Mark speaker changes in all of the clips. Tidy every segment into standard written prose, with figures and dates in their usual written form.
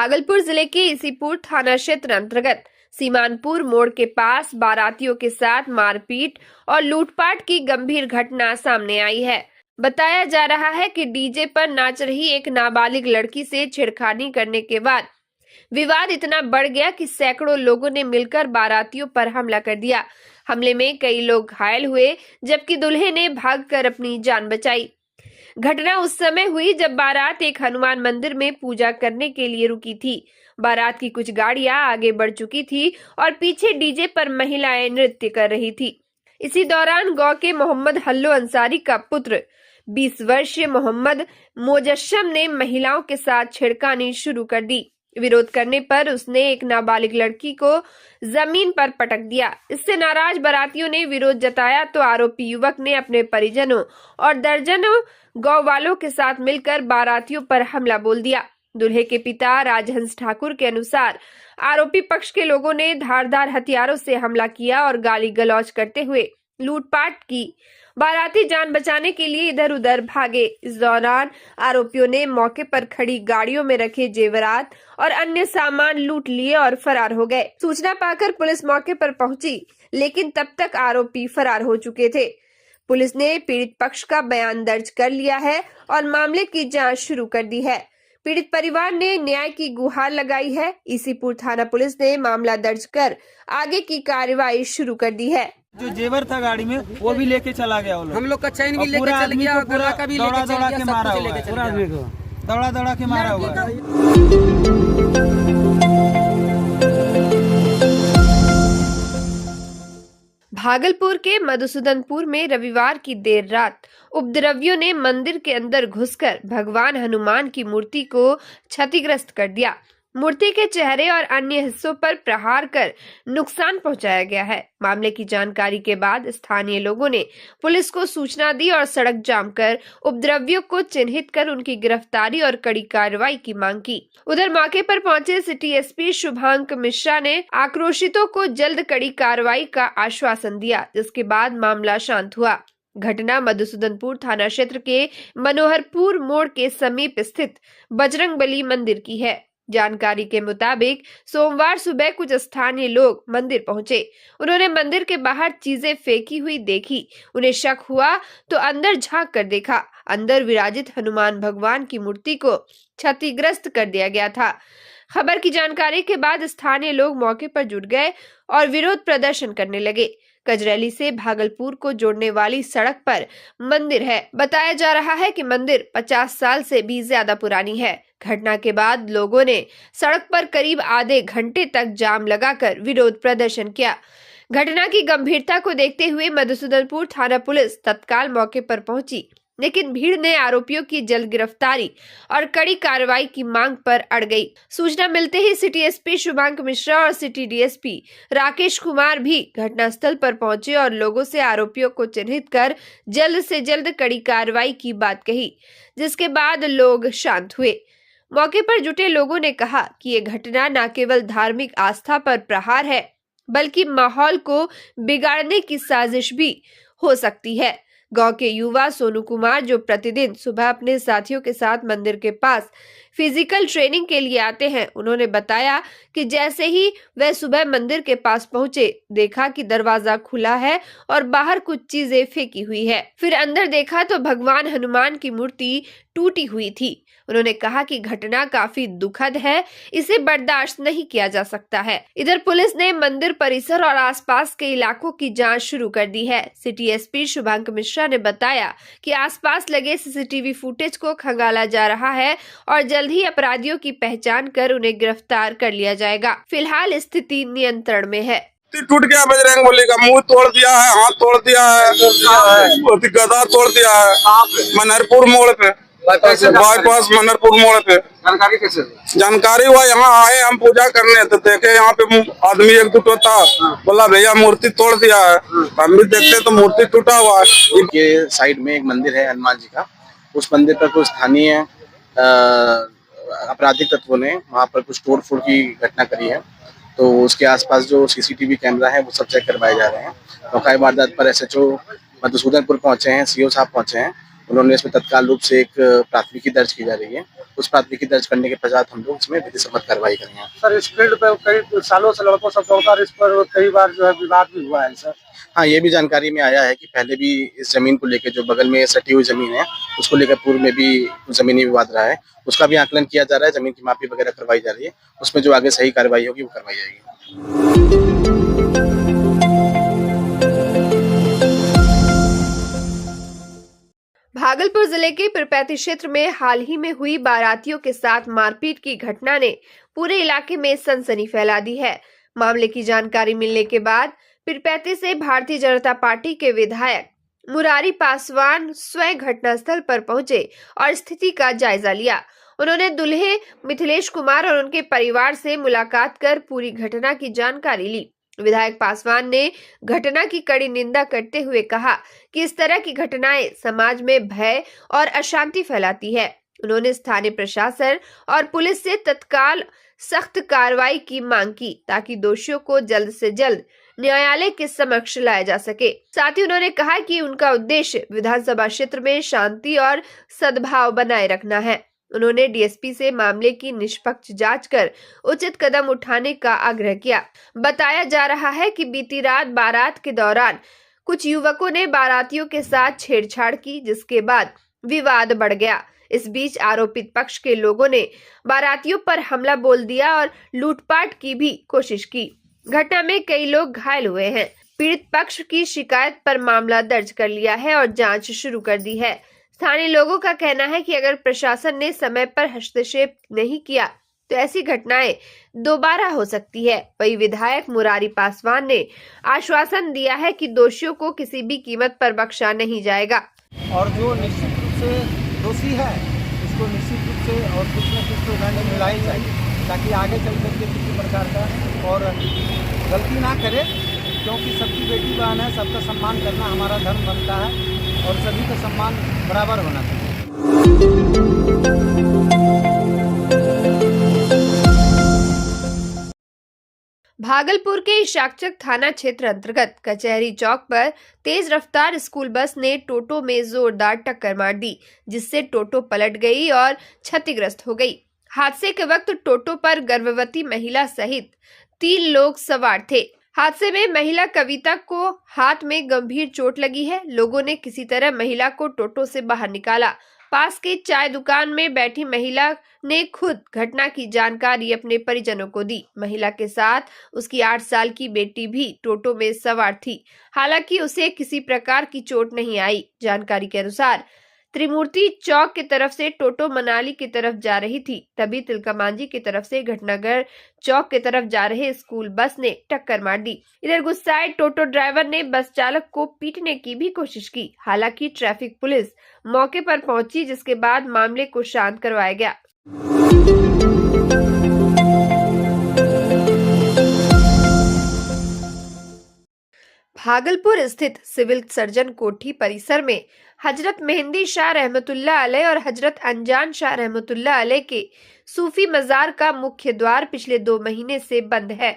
Speaker 1: भागलपुर जिले के इसीपुर थाना क्षेत्र अंतर्गत सीमानपुर मोड़ के पास बारातियों के साथ मारपीट और लूटपाट की गंभीर घटना सामने आई है। बताया जा रहा है कि डीजे पर नाच रही एक नाबालिग लड़की से छेड़खानी करने के बाद विवाद इतना बढ़ गया कि सैकड़ों लोगों ने मिलकर बारातियों पर हमला कर दिया। हमले में कई लोग घायल हुए, जबकि दूल्हे ने भागकर अपनी जान बचाई। घटना उस समय हुई जब बारात एक हनुमान मंदिर में पूजा करने के लिए रुकी थी। बारात की कुछ गाड़ियां आगे बढ़ चुकी थी और पीछे डीजे पर महिलाएं नृत्य कर रही थी। इसी दौरान गांव के मोहम्मद हल्लो अंसारी का पुत्र 20 वर्षीय मोहम्मद मोजस्सम ने महिलाओं के साथ छेड़खानी शुरू कर दी। विरोध करने पर उसने एक नाबालिग लड़की को जमीन पर पटक दिया। इससे नाराज बारातियों ने विरोध जताया तो आरोपी युवक ने अपने परिजनों और दर्जनों गांव वालों के साथ मिलकर बारातियों पर हमला बोल दिया। दूल्हे के पिता राजहंस ठाकुर के अनुसार आरोपी पक्ष के लोगों ने धारदार हथियारों से हमला किया और गाली गलौज करते हुए लूटपाट की। बाराती जान बचाने के लिए इधर उधर भागे। इस दौरान आरोपियों ने मौके पर खड़ी गाड़ियों में रखे जेवरात और अन्य सामान लूट लिए और फरार हो गए। सूचना पाकर पुलिस मौके पर पहुंची, लेकिन तब तक आरोपी फरार हो चुके थे। पुलिस ने पीड़ित पक्ष का बयान दर्ज कर लिया है और मामले की जांच शुरू कर दी है। पीड़ित परिवार ने न्याय की गुहार लगाई है। इसीपुर थाना पुलिस ने मामला दर्ज कर आगे की कार्रवाई शुरू कर दी है।
Speaker 2: जो जेवर था गाड़ी में वो भी लेके चला गया।
Speaker 3: हम लोग का चैन भी लेके चल गया और गला का भी लेके चल गया,
Speaker 2: मारा
Speaker 3: सब
Speaker 2: हुआ
Speaker 3: लेके
Speaker 2: पूरा दौड़ा के मारा हुआ है।
Speaker 1: भागलपुर के मधुसूदनपुर में रविवार की देर रात उपद्रवियों ने मंदिर के अंदर घुसकर भगवान हनुमान की मूर्ति को क्षतिग्रस्त कर दिया। मूर्ति के चेहरे और अन्य हिस्सों पर प्रहार कर नुकसान पहुंचाया गया है। मामले की जानकारी के बाद स्थानीय लोगों ने पुलिस को सूचना दी और सड़क जाम कर उपद्रवियों को चिन्हित कर उनकी गिरफ्तारी और कड़ी कार्रवाई की मांग की। उधर मौके पर पहुंचे सिटी एसपी शुभांक मिश्रा ने आक्रोशितों को जल्द कड़ी कार्रवाई का आश्वासन दिया, जिसके बाद मामला शांत हुआ। घटना मधुसूदनपुर थाना क्षेत्र के मनोहरपुर मोड़ के समीप स्थित बजरंगबली मंदिर की है। जानकारी के मुताबिक सोमवार सुबह कुछ स्थानीय लोग मंदिर पहुंचे। उन्होंने मंदिर के बाहर चीजें फेंकी हुई देखी। उन्हें शक हुआ तो अंदर झांक कर देखा। अंदर विराजित हनुमान भगवान की मूर्ति को क्षतिग्रस्त कर दिया गया था। खबर की जानकारी के बाद स्थानीय लोग मौके पर जुट गए और विरोध प्रदर्शन करने लगे। कजरैली से भागलपुर को जोड़ने वाली सड़क पर मंदिर है। बताया जा रहा है कि मंदिर 50 साल से भी ज्यादा पुरानी है। घटना के बाद लोगों ने सड़क पर करीब आधे घंटे तक जाम लगाकर विरोध प्रदर्शन किया। घटना की गंभीरता को देखते हुए मधुसूदनपुर थाना पुलिस तत्काल मौके पर पहुंची, लेकिन भीड़ ने आरोपियों की जल्द गिरफ्तारी और कड़ी कार्रवाई की मांग पर अड़ गई। सूचना मिलते ही सिटी एसपी शुभांक मिश्रा और सिटी डीएसपी राकेश कुमार भी घटनास्थल पर पहुंचे और लोगों से आरोपियों को चिन्हित कर जल्द से जल्द कड़ी कार्रवाई की बात कही, जिसके बाद लोग शांत हुए। मौके पर जुटे लोगों ने कहा कि ये घटना न केवल धार्मिक आस्था पर प्रहार है, बल्कि माहौल को बिगाड़ने की साजिश भी हो सकती है। गांव के युवा सोनू कुमार, जो प्रतिदिन सुबह अपने साथियों के साथ मंदिर के पास फिजिकल ट्रेनिंग के लिए आते हैं, उन्होंने बताया कि जैसे ही वह सुबह मंदिर के पास पहुंचे, देखा कि दरवाजा खुला है और बाहर कुछ चीजें फेंकी हुई है। फिर अंदर देखा तो भगवान हनुमान की मूर्ति टूटी हुई थी। उन्होंने कहा कि घटना काफी दुखद है, इसे बर्दाश्त नहीं किया जा सकता है। इधर पुलिस ने मंदिर परिसर और आसपास के इलाकों की जांच शुरू कर दी है। सिटी एसपी शुभांक मिश्रा ने बताया कि आसपास लगे सीसीटीवी फुटेज को खंगाला जा रहा है और जल्द ही अपराधियों की पहचान कर उन्हें गिरफ्तार कर लिया जाएगा। फिलहाल स्थिति नियंत्रण में है।
Speaker 4: टूट गया, बजरंगबली का मुंह तोड़ दिया है, हाथ तोड़ दिया है, गदा तोड़ दिया है मनहरपुर मोड़ पे, बाईपास मनहरपुर मोड़ पे।
Speaker 3: जानकारी कैसे?
Speaker 4: जानकारी हुआ, यहाँ आए हम पूजा करने तो देखे यहाँ पे आदमी एक दुटो था, बोला भैया मूर्ति तोड़ दिया है। हम भी देखते तो मूर्ति टूटा हुआ है।
Speaker 5: के साइड में एक मंदिर है हनुमान जी का। उस मंदिर पर कुछ स्थानीय आपराधिक तत्वों ने वहाँ पर कुछ तोड़ फोड़ की घटना करी है, तो उसके आसपास जो सीसीटीवी कैमरा है वो सब चेक करवाए जा रहे हैं। मौका वारदात पर एसएचओ मधुसूदनपुर पहुंचे हैं, सीओ साहब पहुंचे हैं। उन्होंने इसमें तत्काल रूप से एक प्राथमिकी दर्ज की जा रही है। उस प्राथमिकी दर्ज करने के पश्चात हम लोग इसमें विधि सम्मत कार्रवाई करेंगे।
Speaker 6: सर इस फील्ड पे कई सालों से लड़कों सब दौड़ता है, इस पर कई बार जो है विवाद भी हुआ है सर।
Speaker 5: हाँ, ये भी जानकारी में आया है कि पहले भी इस जमीन को लेकर जो बगल में सटी हुई जमीन है उसको लेकर पूर्व में भी जमीनी विवाद रहा है, उसका भी आकलन किया जा रहा है, जमीन की मापी वगैरह करवाई जा रही है, उसमें जो आगे सही कार्रवाई होगी वो करवाई जाएगी।
Speaker 1: भागलपुर जिले के पिरपैती क्षेत्र में हाल ही में हुई बारातियों के साथ मारपीट की घटना ने पूरे इलाके में सनसनी फैला दी है। मामले की जानकारी मिलने के बाद पिरपैती से भारतीय जनता पार्टी के विधायक मुरारी पासवान स्वयं घटनास्थल पर पहुंचे और स्थिति का जायजा लिया। उन्होंने दूल्हे मिथिलेश कुमार और उनके परिवार से मुलाकात कर पूरी घटना की जानकारी ली। विधायक पासवान ने घटना की कड़ी निंदा करते हुए कहा कि इस तरह की घटनाएं समाज में भय और अशांति फैलाती है। उन्होंने स्थानीय प्रशासन और पुलिस से तत्काल सख्त कार्रवाई की मांग की ताकि दोषियों को जल्द से जल्द न्यायालय के समक्ष लाया जा सके। साथ ही उन्होंने कहा कि उनका उद्देश्य विधानसभा क्षेत्र में शांति और सद्भाव बनाए रखना है। उन्होंने डीएसपी से मामले की निष्पक्ष जांच कर उचित कदम उठाने का आग्रह किया। बताया जा रहा है कि बीती रात बारात के दौरान कुछ युवकों ने बारातियों के साथ छेड़छाड़ की, जिसके बाद विवाद बढ़ गया। इस बीच आरोपित पक्ष के लोगों ने बारातियों पर हमला बोल दिया और लूटपाट की भी कोशिश की। घटना में कई लोग घायल हुए हैं। पीड़ित पक्ष की शिकायत पर मामला दर्ज कर लिया है और जांच शुरू कर दी है। स्थानीय लोगों का कहना है कि अगर प्रशासन ने समय पर हस्तक्षेप नहीं किया तो ऐसी घटनाएं दोबारा हो सकती है। वही विधायक मुरारी पासवान ने आश्वासन दिया है कि दोषियों को किसी भी कीमत पर बख्शा नहीं जाएगा।
Speaker 2: और जो निश्चित रूप से दोषी है उसको निश्चित रूप से और कुछ न कुछ तो दंड मिलाई चाहिए ताकि आगे चल करके किसी प्रकार का और गलती ना करे, क्योंकि सबकी बेटी बहन है, सबका सम्मान करना हमारा धर्म बनता है और सभी का सम्मान बराबर होना चाहिए।
Speaker 1: भागलपुर के इशाकचक थाना क्षेत्र अंतर्गत कचहरी चौक पर तेज रफ्तार स्कूल बस ने टोटो में जोरदार टक्कर मार दी, जिससे टोटो पलट गई और क्षतिग्रस्त हो गई। हादसे के वक्त टोटो पर गर्भवती महिला सहित 3 लोग सवार थे। हादसे में महिला कविता को हाथ में गंभीर चोट लगी है। लोगों ने किसी तरह महिला को टोटो से बाहर निकाला। पास की चाय दुकान में बैठी महिला ने खुद घटना की जानकारी अपने परिजनों को दी। महिला के साथ उसकी 8 साल की बेटी भी टोटो में सवार थी। हालांकि उसे किसी प्रकार की चोट नहीं आई। जानकारी के अनुसार त्रिमूर्ति चौक की तरफ से टोटो मनाली की तरफ जा रही थी, तभी तिलकामांझी की तरफ से घटनागर चौक की तरफ जा रहे स्कूल बस ने टक्कर मार दी। इधर गुस्साए टोटो ड्राइवर ने बस चालक को पीटने की भी कोशिश की। हालांकि ट्रैफिक पुलिस मौके पर पहुंची, जिसके बाद मामले को शांत करवाया गया। भागलपुर स्थित सिविल सर्जन कोठी परिसर में हजरत मेहंदी शाह रहमतुल्लाह अलैह और हजरत अनजान शाह रहमतुल्लाह अलैह के सूफी मजार का मुख्य द्वार पिछले 2 महीने से बंद है।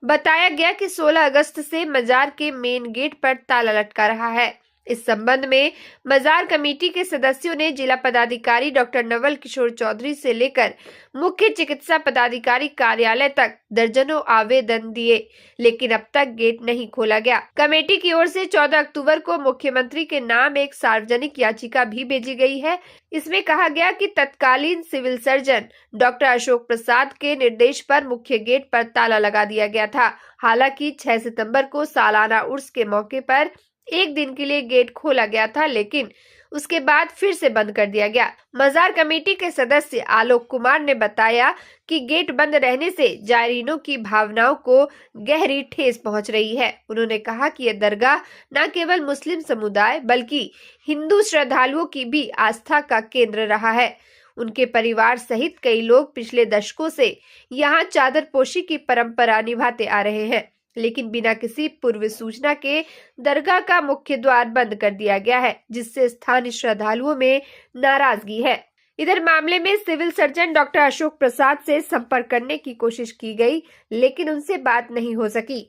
Speaker 1: बताया गया कि 16 अगस्त से मजार के मेन गेट पर ताला लटका रहा है। इस संबंध में मजार कमेटी के सदस्यों ने जिला पदाधिकारी डॉक्टर नवल किशोर चौधरी से लेकर मुख्य चिकित्सा पदाधिकारी कार्यालय तक दर्जनों आवेदन दिए, लेकिन अब तक गेट नहीं खोला गया। कमेटी की ओर से 14 अक्टूबर को मुख्यमंत्री के नाम एक सार्वजनिक याचिका भी भेजी गई है। इसमें कहा गया कि तत्कालीन civil surgeon doctor Ashok Prasad के निर्देश पर मुख्य गेट पर ताला लगा दिया गया था। हालांकि 6 सितंबर को सालाना उर्स के मौके पर 1 दिन के लिए गेट खोला गया था, लेकिन उसके बाद फिर से बंद कर दिया गया। मजार कमेटी के सदस्य आलोक कुमार ने बताया कि गेट बंद रहने से जायरीनों की भावनाओं को गहरी ठेस पहुंच रही है। उन्होंने कहा कि यह दरगाह न केवल मुस्लिम समुदाय बल्कि हिंदू श्रद्धालुओं की भी आस्था का केंद्र रहा है। उनके परिवार सहित कई लोग पिछले दशकों से यहाँ चादरपोशी की परंपरा निभाते आ रहे हैं, लेकिन बिना किसी पूर्व सूचना के दरगाह का मुख्य द्वार बंद कर दिया गया है, जिससे स्थानीय श्रद्धालुओं में नाराजगी है। इधर मामले में civil surgeon doctor Ashok Prasad से संपर्क करने की कोशिश की गई, लेकिन उनसे बात नहीं हो सकी।